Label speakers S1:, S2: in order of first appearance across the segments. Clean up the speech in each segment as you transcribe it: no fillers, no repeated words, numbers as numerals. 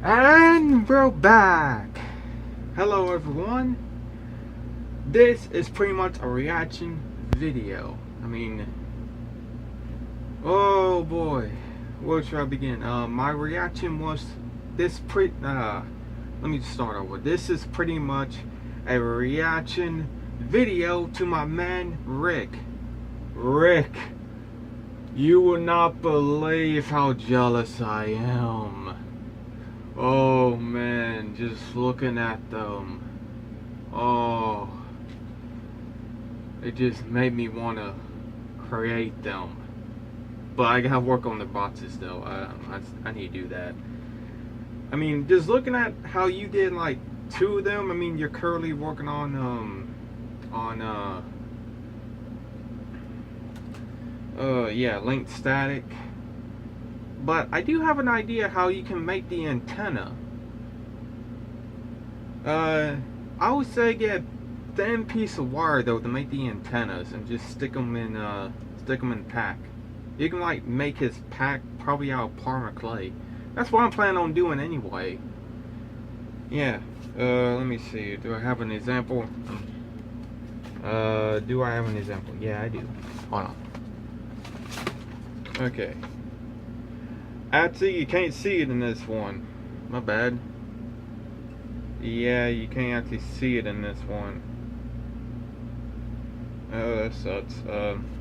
S1: And we're back. Hello everyone. This is pretty much a reaction video. Oh boy, where should I begin? My reaction was this let me start over. This is pretty much a reaction video to my man Rick. Rick, you will not believe how jealous I am. Oh man, just looking at them. Oh, it just made me want to create them. But I gotta work on the boxes though. I need to do that. Just looking at how you did like 2 of them. You're currently working on linked static. But I do have an idea how you can make the antenna. I would say get a thin piece of wire though to make the antennas and just stick them in pack. You can like make his pack probably out of polymer clay. That's what I'm planning on doing anyway. Yeah. Let me see. Do I have an example? Do I have an example? Yeah, I do. Hold on. Okay. Actually, you can't see it in this one. My bad. Yeah, you can't actually see it in this one. Oh, that sucks.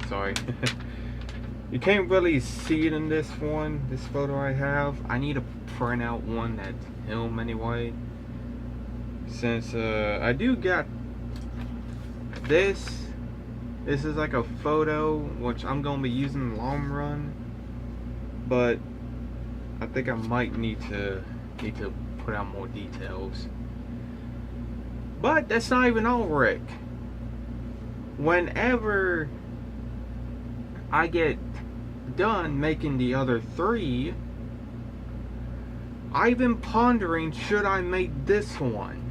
S1: Sorry. You can't really see it in this one, this photo I have. I need to print out one that's him anyway. Since, I do got this. This is like a photo, which I'm going to be using in the long run. But I think I might need to put out more details. But that's not even all, Rick. Whenever I get done making the other 3, I've been pondering, should I make this one?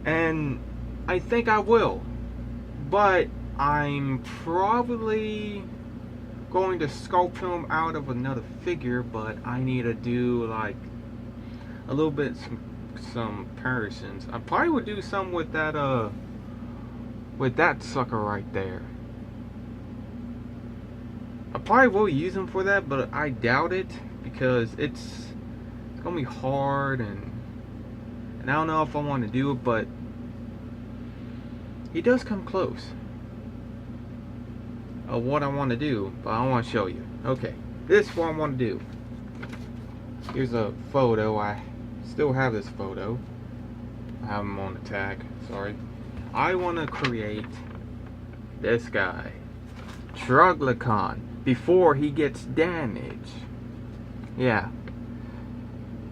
S1: And I think I will. But I'm probably going to sculpt him out of another figure, but I need to do like a little bit some comparisons. I probably would do some with that sucker right there. I probably will use him for that, but I doubt it because it's gonna be hard and I don't know if I want to do it, but he does come close of what I want to do, but I want to show you. Okay, this is what I want to do. Here's a photo. I still have this photo. I have him on the tag. Sorry. I want to create this guy, Troglodyte, before he gets damaged. Yeah.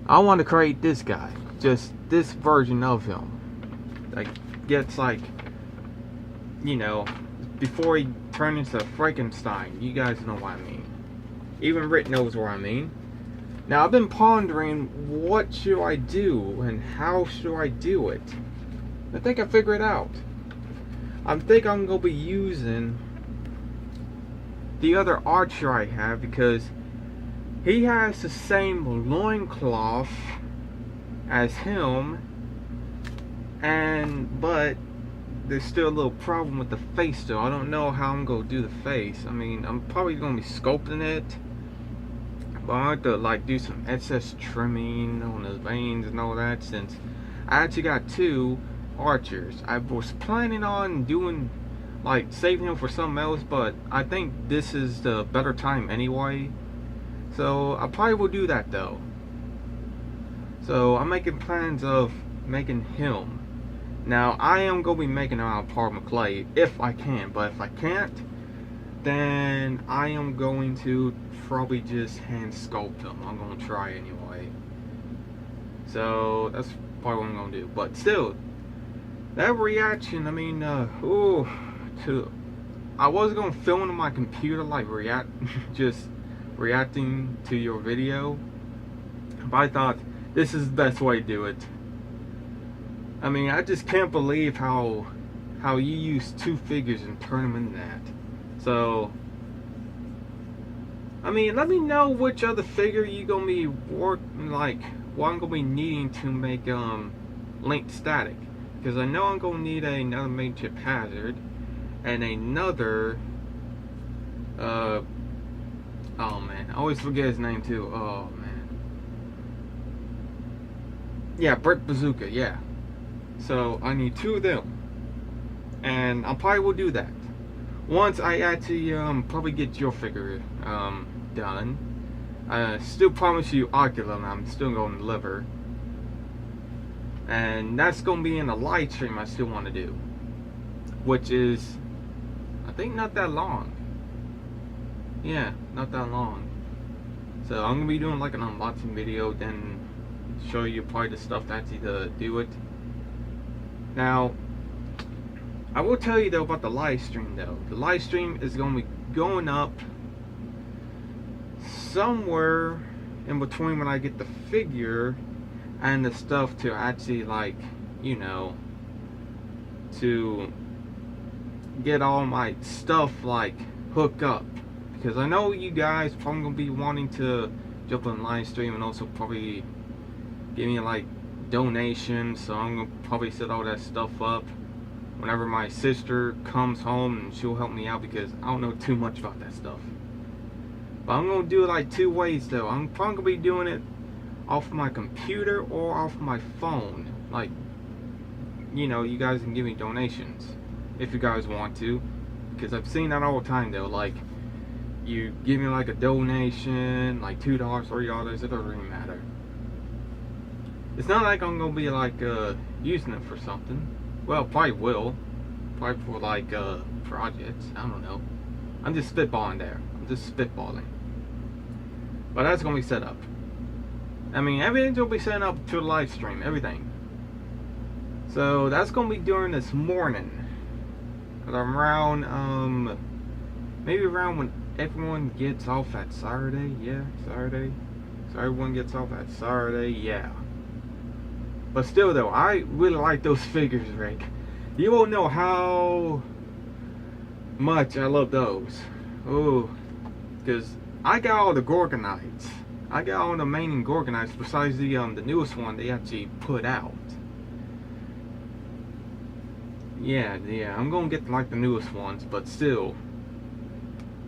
S1: I want to create this guy, just this version of him. Like gets like, before he turns into Frankenstein. You guys know what I mean. Even Rick knows what I mean. Now I've been pondering, what should I do and how should I do it? I think I figured it out. I think I'm gonna be using the other archer I have because he has the same loincloth as him, but there's still a little problem with the face though. I don't know how I'm gonna do the face. I'm probably gonna be sculpting it, but I have to like do some excess trimming on his veins and all that, since I actually got 2 archers. I was planning on doing like saving him for something else, but I think this is the better time anyway, so I probably will do that though. So I'm making plans of making him. Now I am going to be making him out of polymer clay if I can, but if I can't, then I am going to probably just hand sculpt him. I'm going to try anyway. So that's probably what I'm going to do. But still, that reaction, I was going to film it on my computer, like just reacting to your video, but I thought this is the best way to do it. I just can't believe how you use 2 figures and turn them into that. So I mean, let me know which other figure you gonna be like what I'm gonna be needing to make Link static, because I know I'm gonna need another main chip hazard and another oh man, I always forget his name too. Oh man, yeah, Brick Bazooka, yeah. So I need 2 of them, and I probably will do that once I actually probably get your figure done. I still promise you Oculum, I'm still going to deliver, and that's going to be in a live stream I still want to do, which is I think not that long. Yeah, not that long. So I'm going to be doing like an unboxing video, then show you probably the stuff to actually do it. Now, I will tell you though about the live stream though. The live stream is going to be going up somewhere in between when I get the figure and the stuff to actually, like, you know, to get all my stuff like hooked up, because I know you guys probably gonna be wanting to jump on live stream and also probably give me like donations, so I'm gonna probably set all that stuff up whenever my sister comes home, and she'll help me out because I don't know too much about that stuff. But I'm going to do it like 2 ways though. I'm probably going to be doing it off my computer or off my phone. Like, you know, you guys can give me donations if you guys want to. Because I've seen that all the time though. Like, you give me like a donation, like $2, $3, it doesn't really matter. It's not like I'm going to be like using it for something. Well, probably will. Probably for like projects. I don't know. I'm just spitballing there. I'm just spitballing. But that's going to be set up. I mean, everything's going to be set up to the live stream. Everything. So, that's going to be during this morning. Around, maybe around when everyone gets off at Saturday. Yeah, Saturday. So, everyone gets off at Saturday. Yeah. But still, though, I really like those figures, Rick. You won't know how much I love those. Oh, because I got all the Gorgonites. I got all the main Gorgonites besides the newest one they actually put out. Yeah, I'm gonna get like the newest ones, but still,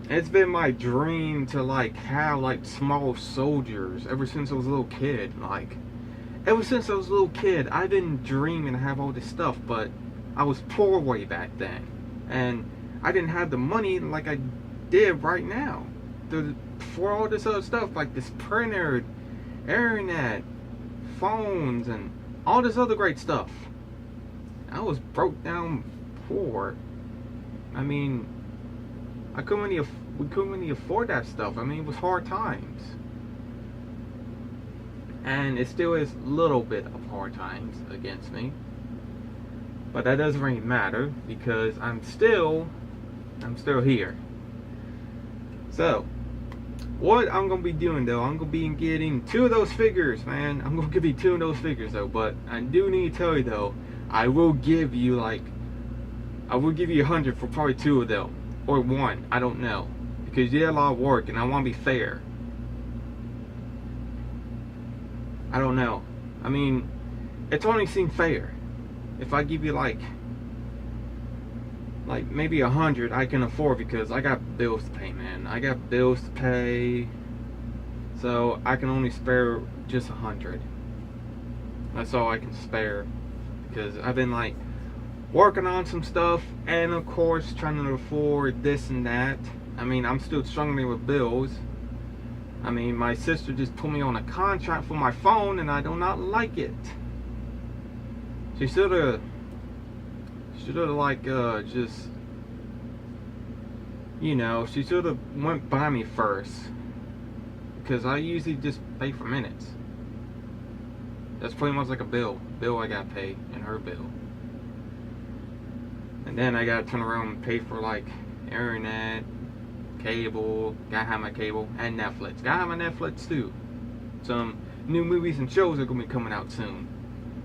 S1: it's been my dream to like have like small soldiers ever since I was a little kid. Like, ever since I was a little kid, I've been dreaming to have all this stuff, but I was poor way back then, and I didn't have the money like I did right now for all this other stuff, like this printer, internet, phones, and all this other great stuff. I was broke down poor. I mean, we couldn't really afford that stuff. I mean, it was hard times. And it still is a little bit of hard times against me. But that doesn't really matter because I'm still here. So, what I'm going to be doing though, I'm going to be getting 2 of those figures, man. I'm going to give you 2 of those figures though. But I do need to tell you though, I will give you 100 for probably 2 of them. Or 1, I don't know. Because you did a lot of work and I want to be fair. I don't know. I mean, it's only seemed fair. If I give you like maybe 100, I can afford, because I got bills to pay, man. I got bills to pay, so I can only spare just 100. That's all I can spare, because I've been like working on some stuff, and of course trying to afford this and that. I mean, I'm still struggling with bills. I mean, my sister just put me on a contract for my phone, and I do not like it. She should have like just, you know, she should have went by me first, because I usually just pay for minutes. That's pretty much like a bill I gotta pay, and her bill, and then I gotta turn around and pay for like internet, cable, gotta have my cable, and Netflix. Gotta have my Netflix too. Some new movies and shows are gonna be coming out soon,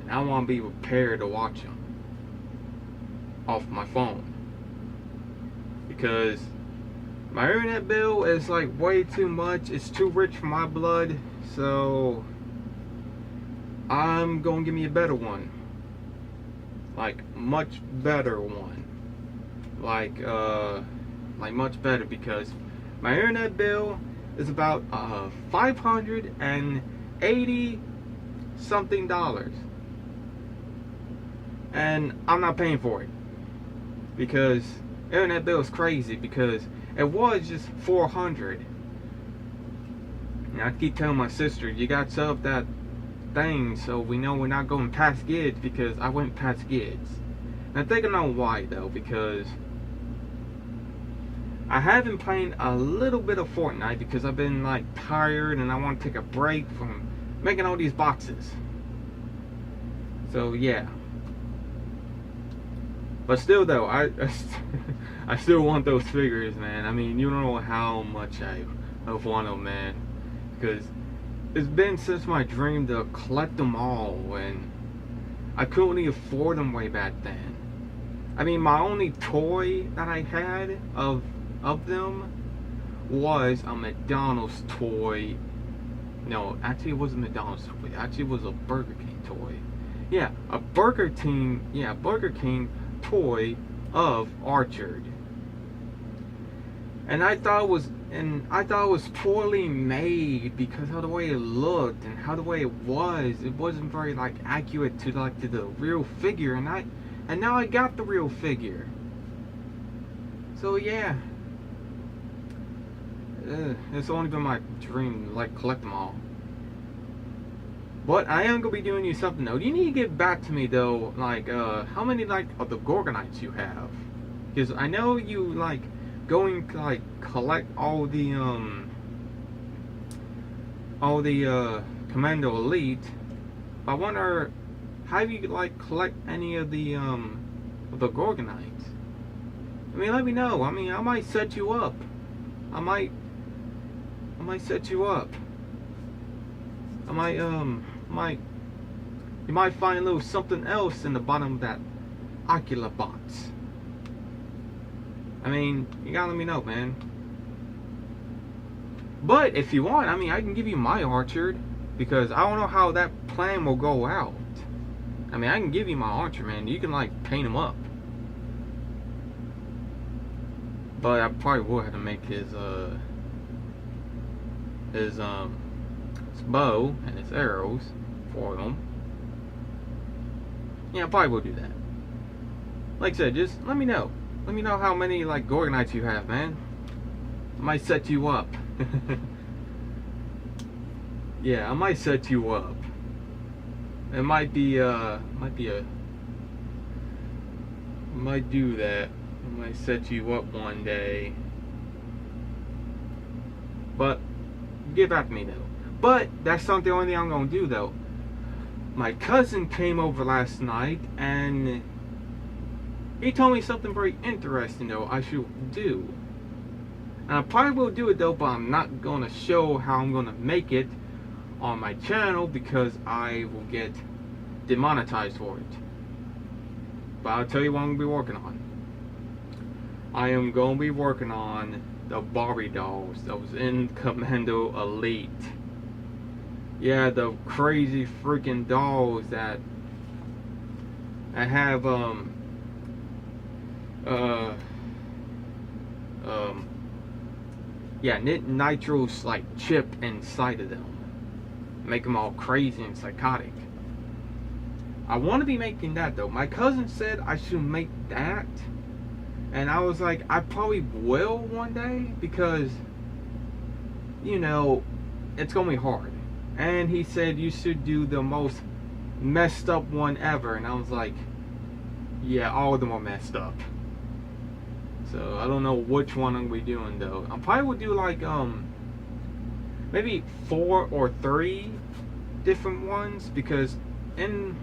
S1: and I want to be prepared to watch them off my phone, because My internet bill is like way too much. It's too rich for my blood. So I'm gonna give me a better one. Like much better one. Like much better, because my internet bill is about $580 something dollars. And I'm not paying for it. Because internet bill is crazy, because it was just $400. And I keep telling my sister, you got to set up that thing so we know we're not going past gigs, because I went past gigs. And I think I know why though, because I have been playing a little bit of Fortnite because I've been like tired and I want to take a break from making all these boxes. So yeah. But still though, I still want those figures, man. I mean, you don't know how much I want them, man. Because it's been since my dream to collect them all, and I couldn't even afford them way back then. I mean, my only toy that I had of them was a McDonald's toy. No, actually it wasn't a McDonald's toy. Actually it was a Burger King toy. Yeah, a Burger King toy of Archer. And I thought it was poorly made because of the way it looked and how the way it was. It wasn't very like accurate to the real figure, and now I got the real figure. So yeah. It's only been my dream to like collect them all. But I am gonna be doing you something though. You need to get back to me though, like how many like of the Gorgonites you have, because I know you like going to like collect all the Commando Elite. I wonder, have you like collect any of the Gorgonites? I mean, let me know. I mean, I might set you up. I might set you up. You might find a little something else in the bottom of that Oculus box. I mean, you gotta let me know, man. But if you want, I mean, I can give you my Archer, because I don't know how that plan will go out. I mean, I can give you my Archer, man. You can like paint him up. But I probably will have to make his bow and his arrows for him. Yeah, I probably will do that. Like I said, just let me know. Let me know how many like Gorgonites you have, man. I might set you up. Yeah, I might set you up. It might do that. I might set you up one day. But get back to me though. But that's not the only thing I'm gonna do though. My cousin came over last night and he told me something very interesting though I should do. And I probably will do it though, but I'm not gonna show how I'm gonna make it on my channel because I will get demonetized for it. But I'll tell you what I'm gonna be working on. I am gonna be working on the Barbie dolls that was in Commando Elite. Yeah, the crazy freaking dolls that have Nitro's like chip inside of them, make them all crazy and psychotic. I want to be making that though. My cousin said I should make that, and I was like, I probably will one day, because you know it's gonna be hard. And he said you should do the most messed up one ever, and I was like, yeah, all of them are messed up. So I don't know which one I'm gonna be doing though. I probably would do like maybe 4 or 3 different ones, because in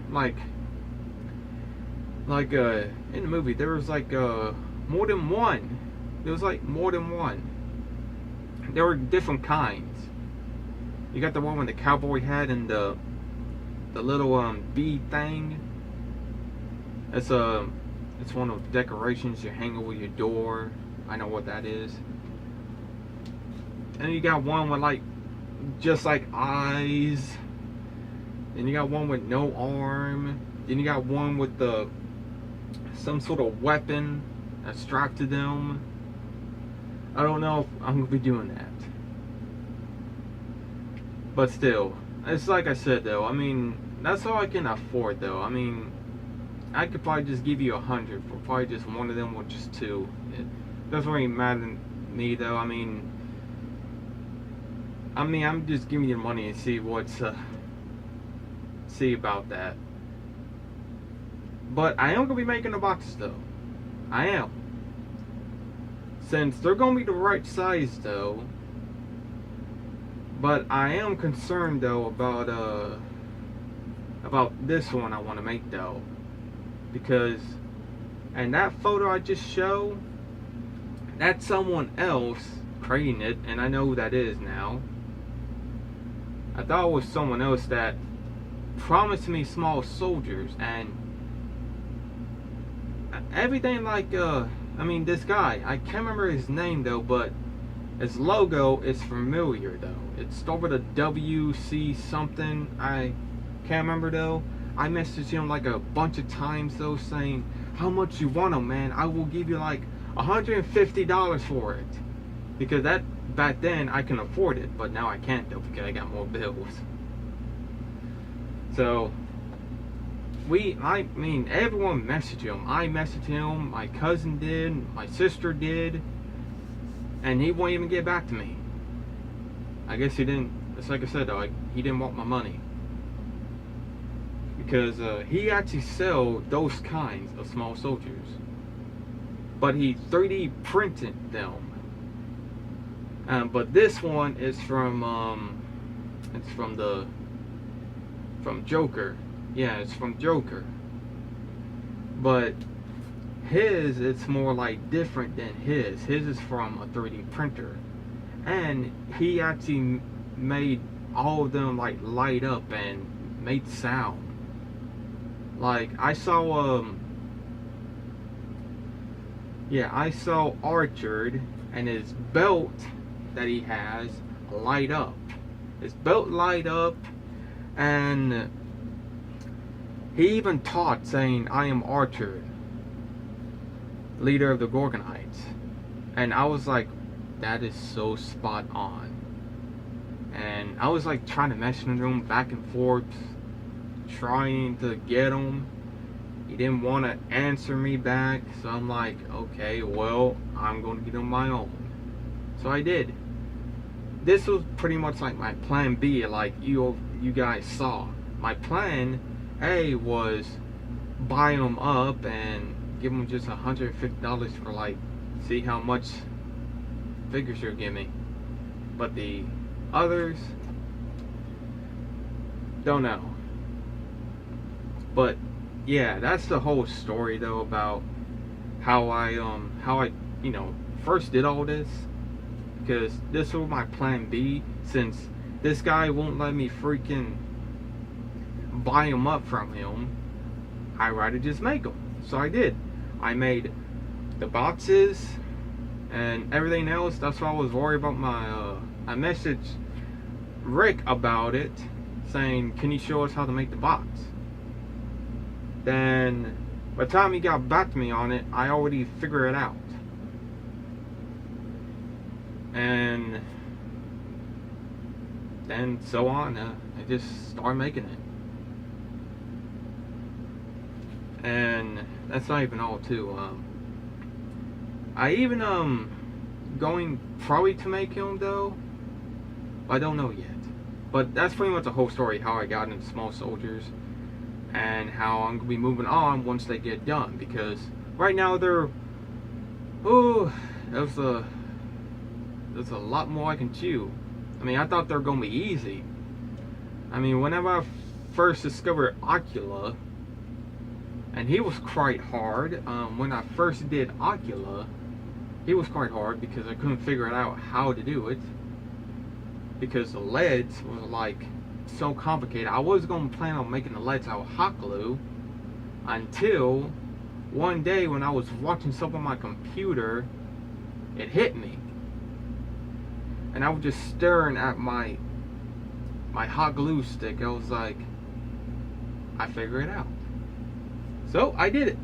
S1: in the movie there was like more than one. There was like more than one. There were different kinds. You got the one with the cowboy hat and the little bead thing. It's one of the decorations you hang over your door. I know what that is. And you got one with like just like eyes. Then you got one with no arm. Then you got one with the some sort of weapon that's strapped to them. I don't know if I'm gonna be doing that. But still, it's like I said though, I mean, that's all I can afford though. I mean, I could probably just give you 100 for probably just one of them or just two. It doesn't really matter to me though. I mean, I'm just giving you the money and see what's, see about that. But I am gonna be making the boxes though. I am. Since they're gonna be the right size though. But I am concerned though about this one I want to make though, because and that photo I just showed, that's someone else creating it, and I know who that is now. I thought it was someone else that promised me small soldiers and everything like I mean this guy, I can't remember his name though, but his logo is familiar though. It's started with a WC something. I can't remember though. I messaged him like a bunch of times though, saying how much you want them, man. I will give you like $150 for it, because that back then I can afford it, but now I can't though because I got more bills. So I mean everyone messaged him. I messaged him. My cousin did. My sister did. And he won't even get back to me. I guess he didn't. It's like I said though, he didn't want my money, because he actually sell those kinds of small soldiers, but he 3D printed them. But this one is from it's from Joker. Yeah, it's from Joker. But his, it's more like different than his. His is from a 3D printer, and he actually made all of them like light up and made sound. Like I saw I saw Archer and his belt that he has light up. His belt light up, and he even taught saying, "I am Archer, leader of the Gorgonites." And I was like, that is so spot on. And I was like trying to message him back and forth, trying to get him. He didn't want to answer me back, so I'm like, okay, well, I'm going to get on my own. So I did. This was pretty much like my plan B, like you guys saw. My plan A was buy them up and give them just $150 for like, see how much figures you'll give me. But the others, don't know. But yeah, that's the whole story though about how I you know first did all this, because this was my plan B. Since this guy won't let me freaking buy them up from him, I'd rather just make them. So I did. I made the boxes and everything else. That's why I was worried about my I messaged Rick about it, saying, can you show us how to make the box? Then by the time he got back to me on it, I already figured it out. And then so on, I just started making it. And that's not even all too. I even going probably to make him though. I don't know yet. But that's pretty much the whole story, how I got into small soldiers and how I'm gonna be moving on once they get done, because right now they're there's a lot more I can chew. I mean, I thought they were gonna be easy. I mean, whenever I first discovered Ocula, and he was quite hard. When I first did Ocula, he was quite hard because I couldn't figure out how to do it, because the leads was like so complicated. I was going to plan on making the leads out of hot glue until one day when I was watching something on my computer, it hit me. and I was just staring at my hot glue stick. I was like, I figured it out. So I did it.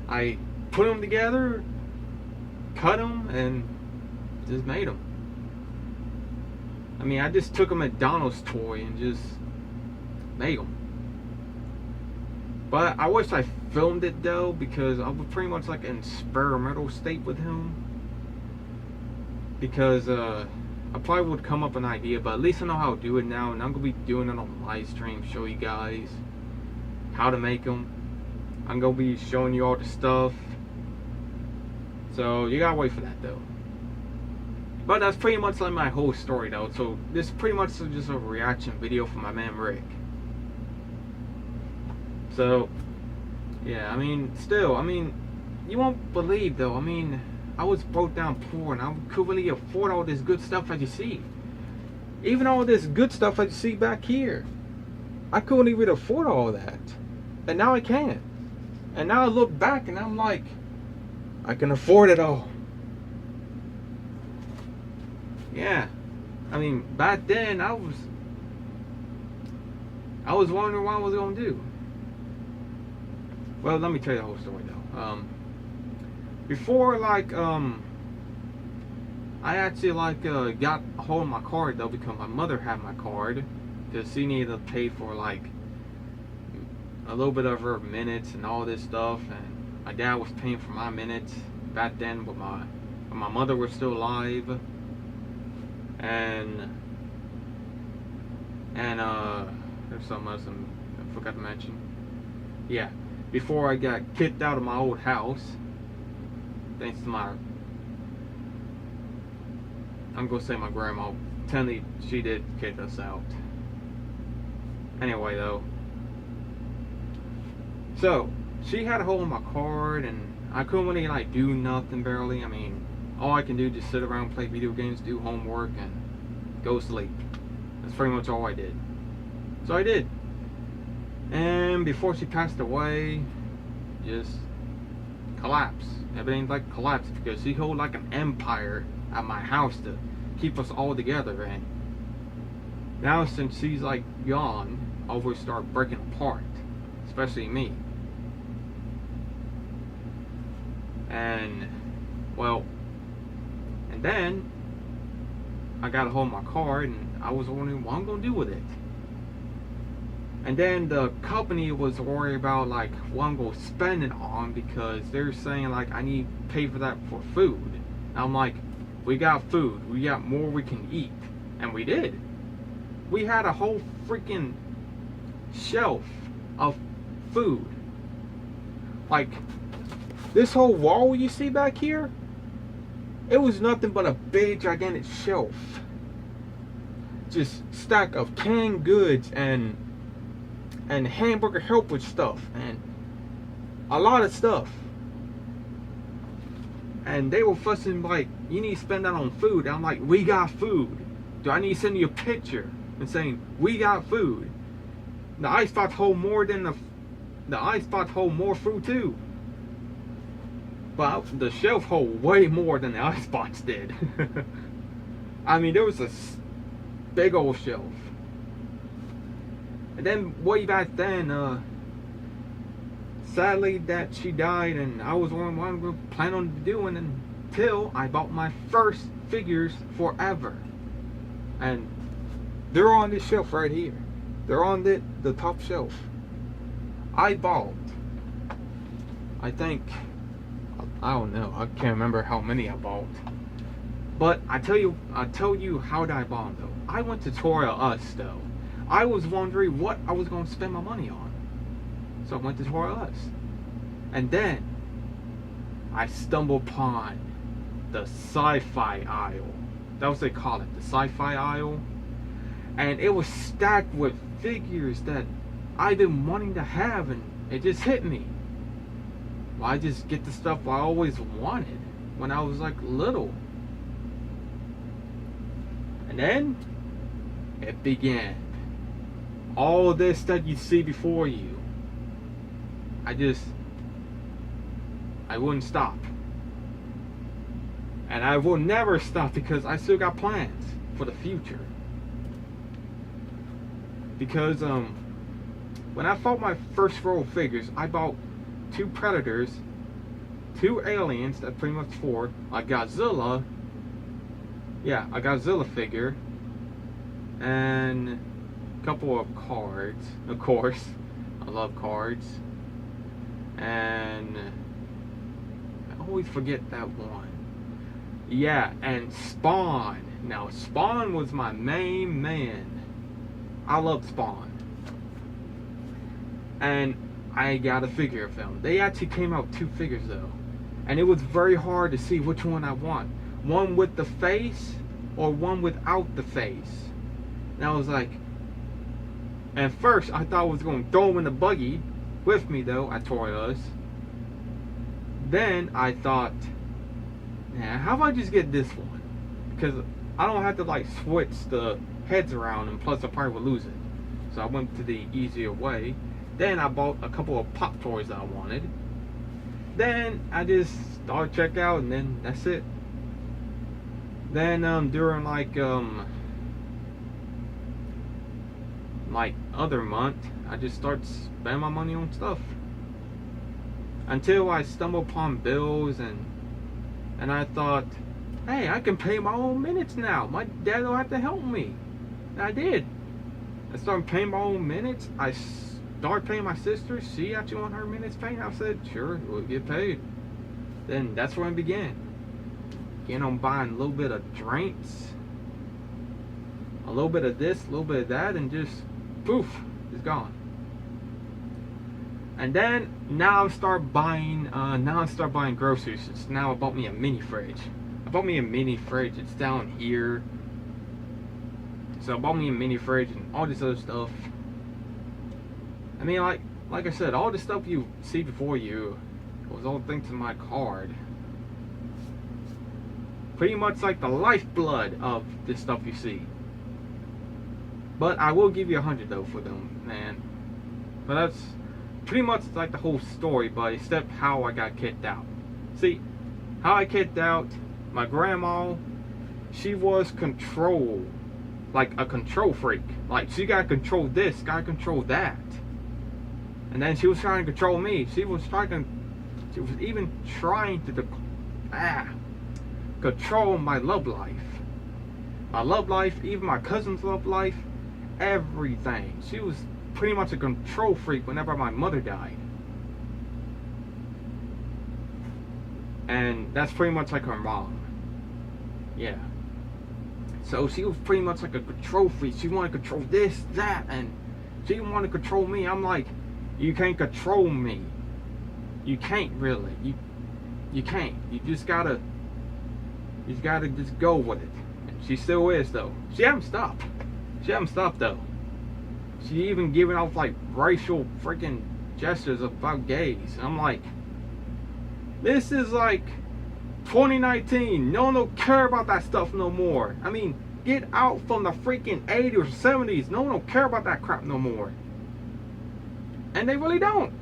S1: I put them together, cut them, and just made them. I mean, I just took a McDonald's toy and just made them. But I wish I filmed it though, because I was pretty much like in experimental state with him. Because I probably would come up with an idea, but at least I know how to do it now, and I'm gonna be doing it on live stream, show you guys how to make them. I'm gonna be showing you all the stuff, so you gotta wait for that though. But that's pretty much like my whole story though. So this is pretty much just a reaction video from my man Rick. So yeah, I mean, still, I mean, you won't believe though, I mean, I was broke down poor and I couldn't really afford all this good stuff that you see. Even all this good stuff that you see back here, I couldn't even afford all that, and now I can. And now I look back and I'm like, I can afford it all. Yeah, I mean, back then I was wondering what I was gonna do. Well, let me tell you the whole story though. Before like I actually like got a hold of my card though, because my mother had my card, because she needed to pay for like a little bit of her minutes and all this stuff, and my dad was paying for my minutes back then when my mother was still alive. And there's something else I forgot to mention. Yeah, before I got kicked out of my old house, thanks to my, I'm gonna say my grandma, technically she did kick us out. Anyway though, so she had a hold of my card and I couldn't really like do nothing barely. I mean, all I can do is just sit around, play video games, do homework, and go sleep. That's pretty much all I did. So I did. And before she passed away, just collapsed. Everything like collapsed, because she held like an empire at my house to keep us all together. And now since she's like gone, I always start breaking apart, especially me. And well, and then I got a hold of my card and I was wondering what I'm gonna do with it. And then the company was worried about like what I'm gonna spend it on, because they're saying like I need to pay for that for food. And I'm like, we got food, we got more we can eat. And we did. We had a whole freaking shelf of food. Like, this whole wall you see back here, it was nothing but a big gigantic shelf. Just stack of canned goods and hamburger helper stuff and a lot of stuff. And they were fussing like, you need to spend that on food. And I'm like, we got food. Do I need to send you a picture and saying we got food? The ice box hold more than the ice box hold more food too. But the shelf hold way more than the icebox did. I mean, there was a big old shelf. And then way back then, sadly that she died, and I was wondering what I'm going to plan on doing until I bought my first figures forever. And they're on this shelf right here. They're on the top shelf. I bought, I think, I don't know, I can't remember how many I bought. But I'll tell you how did I buy them though. I went to Toys R Us though. I was wondering what I was going to spend my money on. So I went to Toys R Us. And then I stumbled upon the sci-fi aisle. That was what they call it, the sci-fi aisle. And it was stacked with figures that I've been wanting to have, and it just hit me. Well, I just get the stuff I always wanted when I was like little. And then it began. All this that you see before you, I wouldn't stop. And I will never stop, because I still got plans. for the future. Because when I bought my first roll of figures, I bought 2 Predators, 2 Aliens, that's pretty much 4, a Godzilla, yeah, a Godzilla figure, and a couple of cards, of course, I love cards, and I always forget that one, yeah, and Spawn. Now, Spawn was my main man. I love Spawn. And I got a figure of them. They actually came out 2 figures though. And it was very hard to see which one I want. One with the face or one without the face. And I was like, at first I thought I was going to throw him in the buggy with me though at Toys R Us. Then I thought, nah, how about I just get this one? Because I don't have to like switch the heads around, and plus I probably would lose it. So I went to the easier way. Then I bought a couple of Pop Toys that I wanted. Then I just started checkout, and then that's it. Then during like other month, I just start spending my money on stuff until I stumbled upon bills, and I thought, hey, I can pay my own minutes now. My dad don't have to help me. And I did. I started paying my own minutes. I started paying my sister. She actually want her minutes paid. I said, sure, we'll get paid. Then that's where I began. Again, I'm buying a little bit of drinks, a little bit of this, a little bit of that, and just poof, it's gone. And then now I start buying. Groceries. Now I bought me a mini fridge. I bought me a mini fridge. It's down here. So I bought me a mini fridge and all this other stuff. I mean, like I said, all the stuff you see before you was all thanks to my card. Pretty much like the lifeblood of this stuff you see. But I will give you 100 though for them, man. But that's pretty much like the whole story, but except how I got kicked out. See, how I kicked out, my grandma, she was controlled. Like a control freak. Like, she gotta control this, gotta control that. And then she was trying to control me. She was even trying to control my love life. My love life, even my cousin's love life, everything. She was pretty much a control freak whenever my mother died. And that's pretty much like her mom. Yeah. So she was pretty much like a control freak. She wanted to control this, that, and she didn't want to control me. I'm like, you can't control me. You can't really. You can't. You just gotta just go with it. And she still is though. She haven't stopped. She haven't stopped though. She even giving off like racial freaking gestures about gays. And I'm like, this is like 2019. No one don't care about that stuff no more. I mean, get out from the freaking 80s or 70s. No one don't care about that crap no more. And they really don't.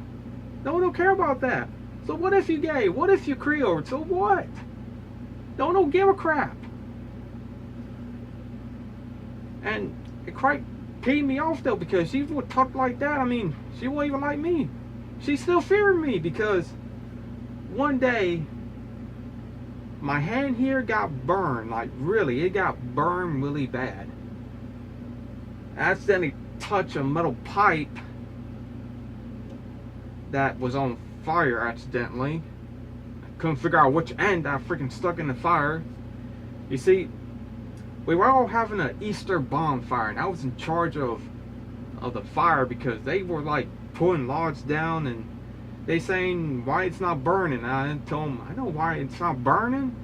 S1: No one don't care about that. So what if you're gay? What if you're Creole? So what? No one don't give a crap. And it quite peed me off though, because she would talk like that. I mean, she won't even like me. She's still fearing me because one day my hand here got burned. Like really, it got burned really bad. I accidentally touched a metal pipe that was on fire accidentally. I couldn't figure out which end I freaking stuck in the fire. You see, we were all having an Easter bonfire, and I was in charge of the fire because they were like pulling logs down and they saying why it's not burning. I told them, I know why it's not burning.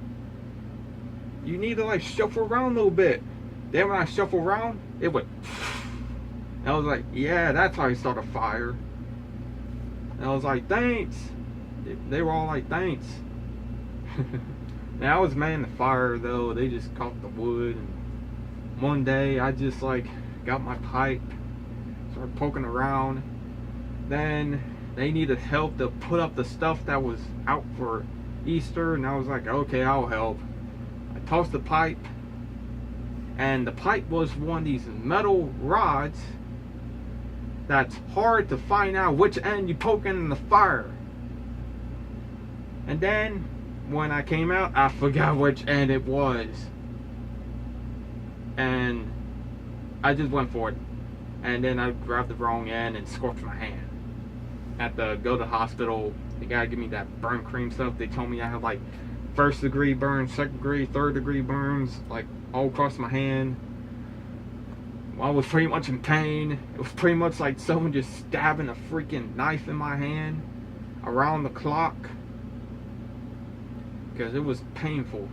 S1: You need to like shuffle around a little bit. Then when I shuffle around, it went. And I was like, yeah, that's how you start a fire. And I was like, thanks. They were all like, thanks. Now I was manning the fire though. They just caught the wood. And one day I just like got my pipe, started poking around. Then they needed help to put up the stuff that was out for Easter, and I was like, okay, I'll help. I tossed the pipe, and the pipe was one of these metal rods that's hard to find out which end you poke in the fire. And then when I came out, I forgot which end it was, and I just went for it, and then I grabbed the wrong end and scorched my hand. Had to go to the hospital. They gotta give me that burn cream stuff. They told me I had like 1st degree burns, 2nd degree, 3rd degree burns, like all across my hand. I was pretty much in pain. It was pretty much like someone just stabbing a freaking knife in my hand around the clock, because it was painful.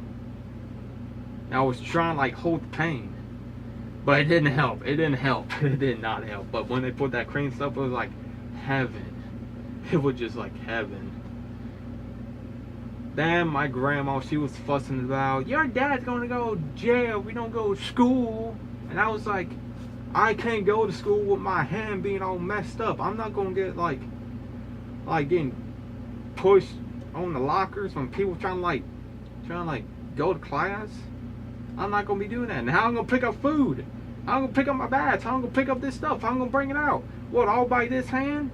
S1: And I was trying to like hold the pain, but it didn't help. It didn't help. It did not help. But when they put that cream stuff, it was like heaven. It was just like heaven. Then my grandma, she was fussing about, your dad's gonna go to jail, we don't go to school. And I was like, I can't go to school with my hand being all messed up. I'm not gonna get like getting pushed on the lockers when people trying to go to class. I'm not gonna be doing that. And how I'm gonna pick up food? How I'm gonna pick up my bags? How I'm gonna pick up this stuff? How I'm gonna bring it out? What, all by this hand?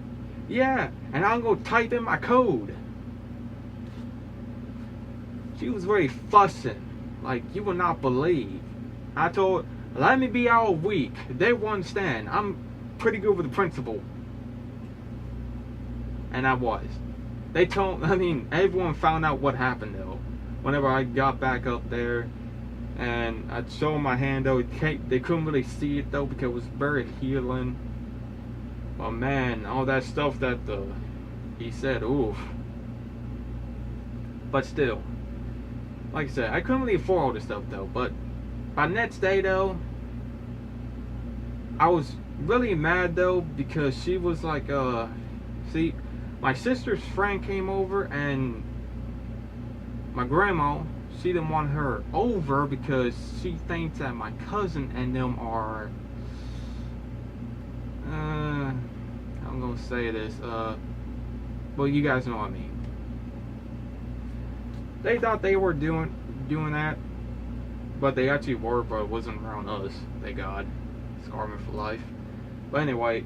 S1: Yeah, and I'm gonna type in my code. She was very fussing, like you will not believe. I told her, let me be all week. They won't understand. I'm pretty good with the principal. And I was. Everyone found out what happened though. Whenever I got back up there and I showed my hand though, they couldn't really see it though because it was very healing. But man, all that stuff that he said, oof. But still, like I said, I couldn't really afford all this stuff though. But by next day though, I was really mad though because she was like, see, my sister's friend came over and my grandma, she didn't want her over because she thinks that my cousin and them are, I'm gonna say this, well, you guys know what I mean. They thought they were doing that, but they actually were, but it wasn't around us. Thank God. Scarman for life. But anyway,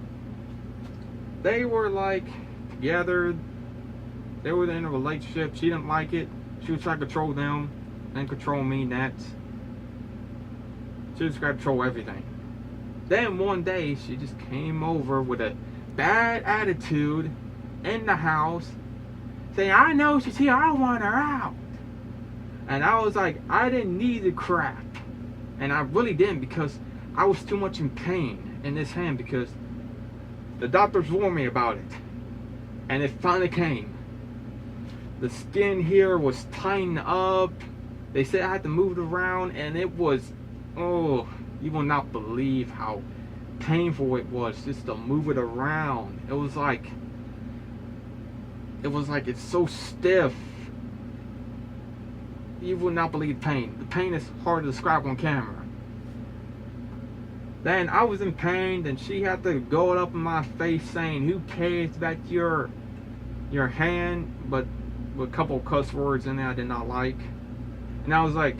S1: they were like together. They were in a relationship. She didn't like it. She was trying to control them and control me next. She was trying to control everything. Then one day she just came over with a bad attitude in the house, saying, I know she's here, I want her out. And I was like, I didn't need the crap. And I really didn't, because I was too much in pain in this hand, because the doctors warned me about it. And it finally came. The skin here was tightened up. They said I had to move it around, and it was, oh, you will not believe how painful it was just to move it around. It was like it's so stiff. You will not believe pain. The pain is hard to describe on camera. Then I was in pain, then she had to go up in my face saying, who cares about your hand, but with a couple of cuss words in there I did not like. And I was like,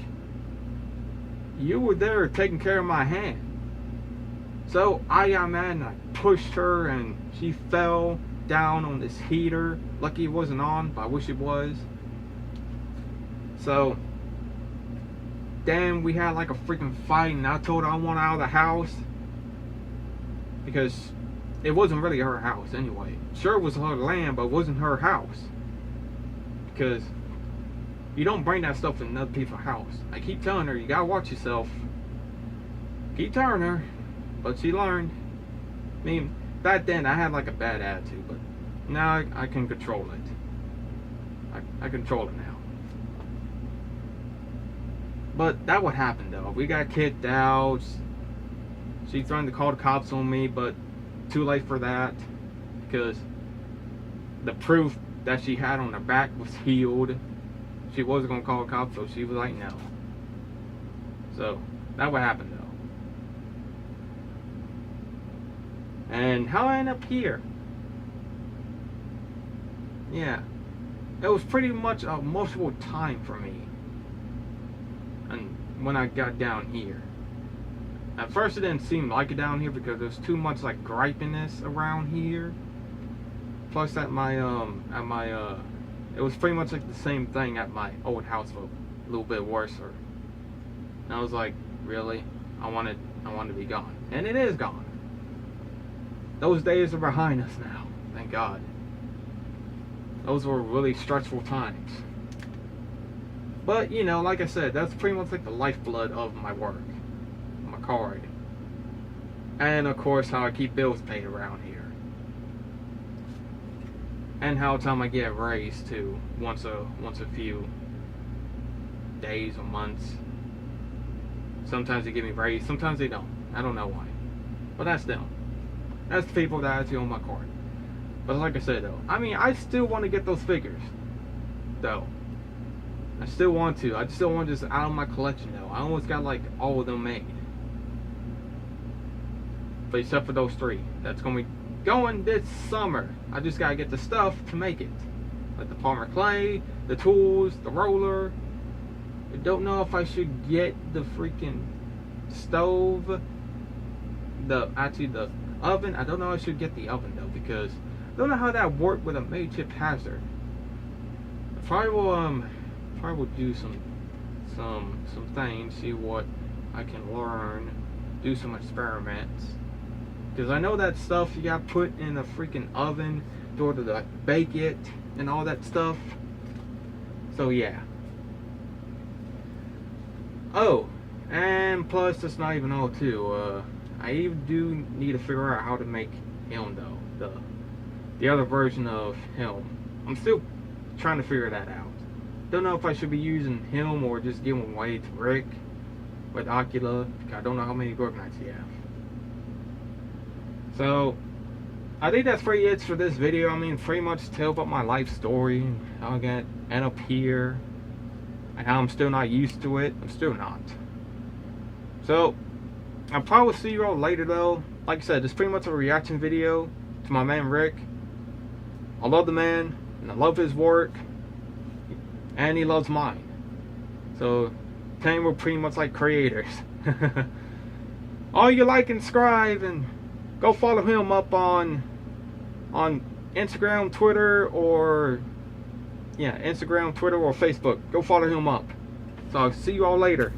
S1: you were there taking care of my hand. So I got mad and I pushed her and she fell down on this heater. Lucky it wasn't on, but I wish it was. So then we had like a freaking fight, and I told her I want out of the house, because it wasn't really her house anyway. Sure, it was her land, but it wasn't her house, because you don't bring that stuff in other people's house. I keep telling her, you gotta watch yourself. Keep telling her, but she learned. I mean, back then I had like a bad attitude, but now I can control it. I control it now. But that what happened though. We got kicked out. She threatened to call the cops on me, but too late for that, because the proof that she had on her back was healed. She wasn't gonna call the cops, so she was like, no. So that what happened though. And how I ended up here? Yeah, it was pretty much a multiple time for me. And when I got down here, At first it didn't seem like it down here because there's too much like gripiness around here. Plus at my it was pretty much like the same thing at my old house, but a little bit worse. And I was like, really? I want to be gone. And it is gone. Those days are behind us now. Thank God. Those were really stressful times. But, you know, like I said, that's pretty much like the lifeblood of my work. My card. And, of course, how I keep bills paid around here. And how time I get raised, too. Once a few days or months. Sometimes they give me raised, sometimes they don't. I don't know why. But that's them. That's the people that I see on my card. But like I said, though, I mean, I still want to get those figures, though. I still want to. I still want this out of my collection, though. I almost got, like, all of them made. But except for those 3. That's going to be going this summer. I just got to get the stuff to make it. Like the Palmer clay, the tools, the roller. I don't know if I should get the freaking stove. The oven. I don't know if I should get the oven, though, because I don't know how that worked with a Made-Chip Hazard. I probably will do some things, see what I can learn, do some experiments. Because I know that stuff you got put in the freaking oven in order to like bake it and all that stuff. So yeah. Oh, and plus that's not even all too. I even do need to figure out how to make Helm, though. The other version of Helm. I'm still trying to figure that out. Don't know if I should be using Helm or just giving away to Rick with Ocula. I don't know how many Gorgonites he have. So, I think that's pretty it for this video. I mean, pretty much tell about my life story, how I got end up here, and how I'm still not used to it. I'm still not. So, I'll probably see you all later, though. Like I said, it's pretty much a reaction video to my man Rick. I love the man, and I love his work, and he loves mine. So, we're pretty much like creators. All you like and subscribe, and go follow him up on Instagram, Twitter, or Instagram, Twitter, or Facebook. Go follow him up. So I'll see you all later.